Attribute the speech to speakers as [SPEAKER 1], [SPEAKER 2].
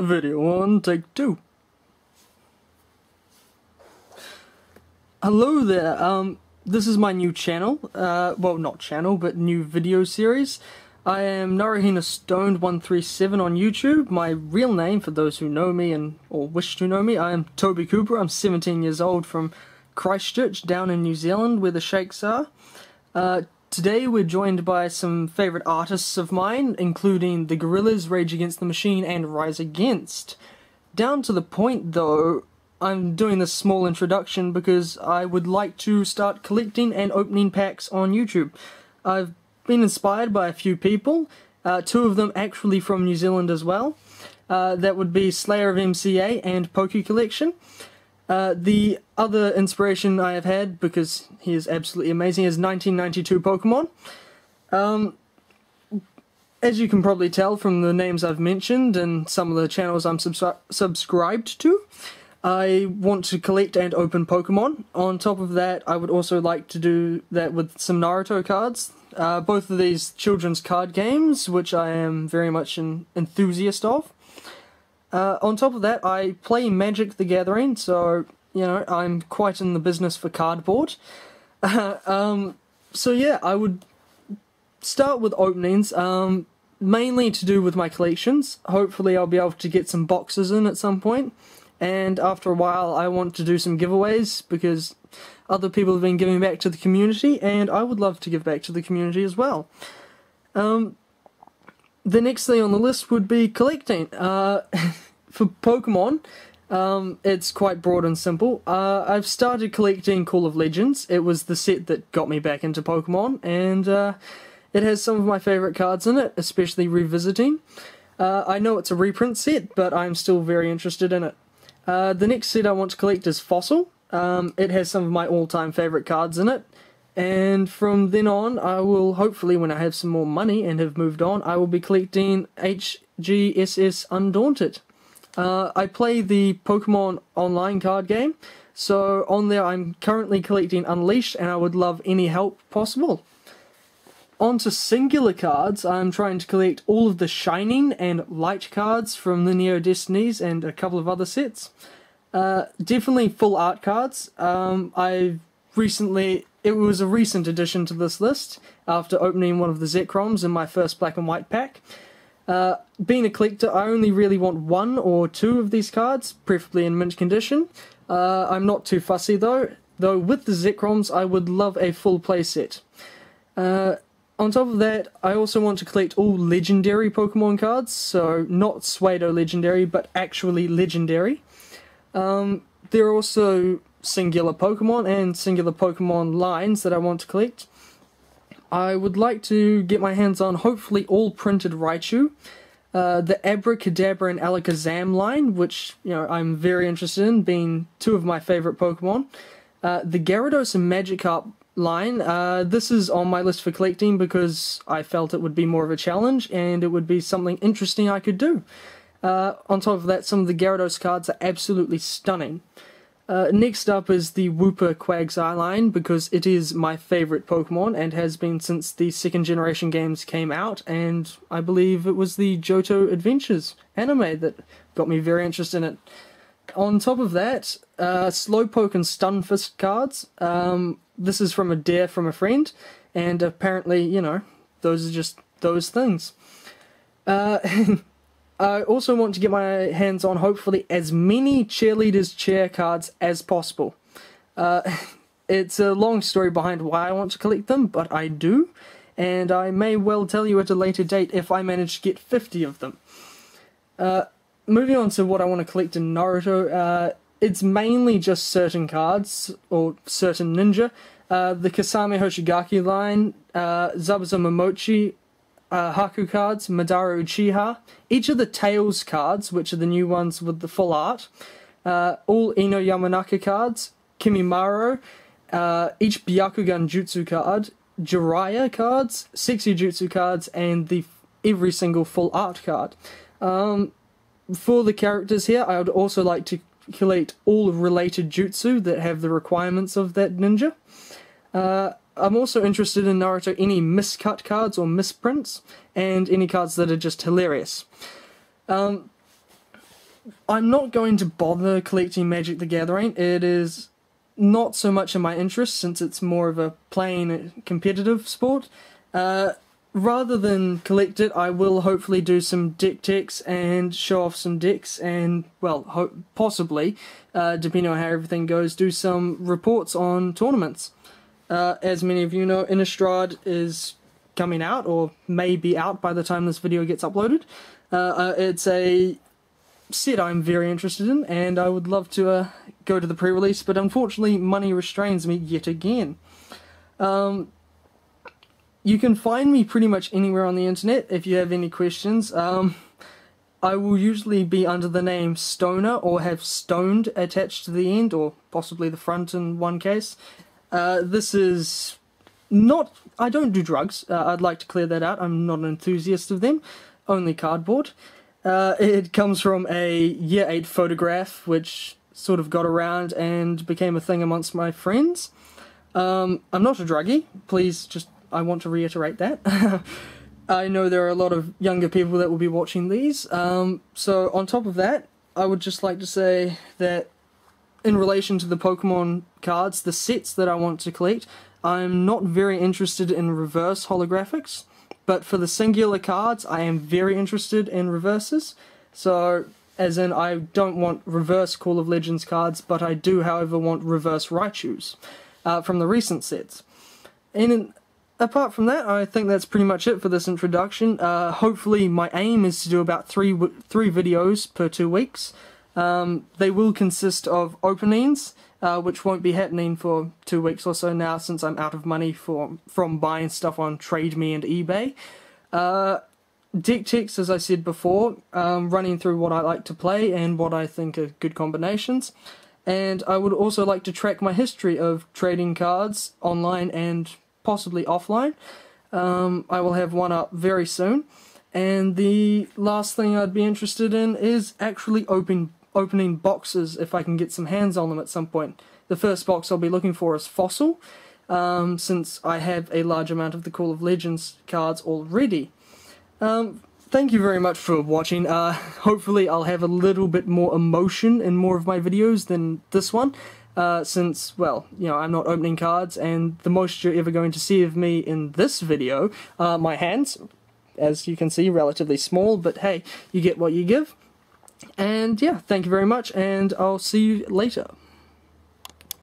[SPEAKER 1] Video on take 2. Hello there, this is my new channel, well not channel, but new video series. I am Naruhinastoned 137 on YouTube. My real name, for those who know me or wish to know me, I am Toby Cooper. I'm 17 years old from Christchurch, down in New Zealand, where the Shakes are. Today we're joined by some favourite artists of mine, including the Gorillaz, Rage Against the Machine, and Rise Against. Down to the point, though, I'm doing this small introduction because I would like to start collecting and opening packs on YouTube. I've been inspired by a few people, two of them actually from New Zealand as well. That would be Slayer of MCA and Poke Collection. The other inspiration I have had, because he is absolutely amazing, is 1992 Pokemon. As you can probably tell from the names I've mentioned and some of the channels I'm subscribed to, I want to collect and open Pokemon. On top of that, I would also like to do that with some Naruto cards. Both of these children's card games, which I am very much an enthusiast of. On top of that, I play Magic the Gathering, so, you know, I'm quite in the business for cardboard. So yeah, I would start with openings, mainly to do with my collections. Hopefully I'll be able to get some boxes in at some point, and after a while I want to do some giveaways, because other people have been giving back to the community, and I would love to give back to the community as well. The next thing on the list would be collecting. For Pokemon, it's quite broad and simple. I've started collecting Call of Legends. It was the set that got me back into Pokemon, and it has some of my favourite cards in it, especially Revisiting. I know it's a reprint set, but I'm still very interested in it. The next set I want to collect is Fossil. It has some of my all-time favourite cards in it. And from then on, I will, hopefully when I have some more money and have moved on, I will be collecting HGSS Undaunted. I play the Pokemon online card game, so on there I'm currently collecting Unleashed, and I would love any help possible. On to singular cards, I'm trying to collect all of the Shining and Light cards from the Neo Destinies and a couple of other sets. Definitely full art cards. It was a recent addition to this list, after opening one of the Zekroms in my first black and white pack. Being a collector, I only really want one or two of these cards, preferably in mint condition. I'm not too fussy though with the Zekroms I would love a full playset. On top of that, I also want to collect all legendary Pokemon cards, so not Pseudo legendary, but actually legendary. There are also singular Pokemon and singular Pokemon lines that I want to collect. I would like to get my hands on hopefully all printed Raichu, the Abra, Kadabra and Alakazam line, which, you know, I'm very interested in, being two of my favourite Pokemon. The Gyarados and Magikarp line, this is on my list for collecting because I felt it would be more of a challenge and it would be something interesting I could do. On top of that, some of the Gyarados cards are absolutely stunning. Next up is the Wooper Quagsire line, because it is my favourite Pokemon and has been since the second generation games came out, and I believe it was the Johto Adventures anime that got me very interested in it. On top of that, Slowpoke and Stunfisk cards. This is from a dare from a friend, and apparently, you know, those are just those things. I also want to get my hands on, hopefully, as many Cheerleader's chair cards as possible. It's a long story behind why I want to collect them, but I do, and I may well tell you at a later date if I manage to get 50 of them. Moving on to what I want to collect in Naruto, it's mainly just certain cards, or certain ninja. The Kisame Hoshigaki line, Zabuza Momochi, Haku cards, Madara Uchiha, each of the Tails cards, which are the new ones with the full art, all Ino Yamanaka cards, Kimimaro, each Byakugan Jutsu card, Jiraiya cards, Sexy Jutsu cards, and every single full art card. For the characters here, I would also like to collect all related Jutsu that have the requirements of that ninja. I'm also interested in Naruto any miscut cards or misprints, and any cards that are just hilarious. I'm not going to bother collecting Magic the Gathering. It is not so much in my interest, since it's more of a plain competitive sport. Rather than collect it, I will hopefully do some deck techs and show off some decks, and, well, possibly, depending on how everything goes, do some reports on tournaments. As many of you know, Innistrad is coming out, or may be out by the time this video gets uploaded. It's a set I'm very interested in, and I would love to go to the pre-release, but unfortunately money restrains me yet again. You can find me pretty much anywhere on the internet if you have any questions. I will usually be under the name Stoner, or have Stoned attached to the end, or possibly the front in one case. This is not... I don't do drugs. I'd like to clear that out. I'm not an enthusiast of them. Only cardboard. It comes from a Year 8 photograph, which sort of got around and became a thing amongst my friends. I'm not a druggie. Please, I want to reiterate that. I know there are a lot of younger people that will be watching these. So on top of that, I would just like to say that in relation to the Pokemon cards, the sets that I want to collect, I'm not very interested in reverse holographics, but for the singular cards, I am very interested in reverses. So, as in, I don't want reverse Call of Legends cards, but I do, however, want reverse Raichus from the recent sets. And apart from that, I think that's pretty much it for this introduction. Hopefully, my aim is to do about three videos per 2 weeks. They will consist of openings, which won't be happening for 2 weeks or so now, since I'm out of money from buying stuff on TradeMe and eBay. Deck techs, as I said before, running through what I like to play and what I think are good combinations. And I would also like to track my history of trading cards online and possibly offline. I will have one up very soon. And the last thing I'd be interested in is actually opening boxes if I can get some hands on them at some point. The first box I'll be looking for is Fossil, since I have a large amount of the Call of Legends cards already. Thank you very much for watching. Hopefully I'll have a little bit more emotion in more of my videos than this one, since, well, you know, I'm not opening cards, and the most you're ever going to see of me in this video are my hands. As you can see, relatively small, but hey, you get what you give. And yeah, thank you very much, and I'll see you later.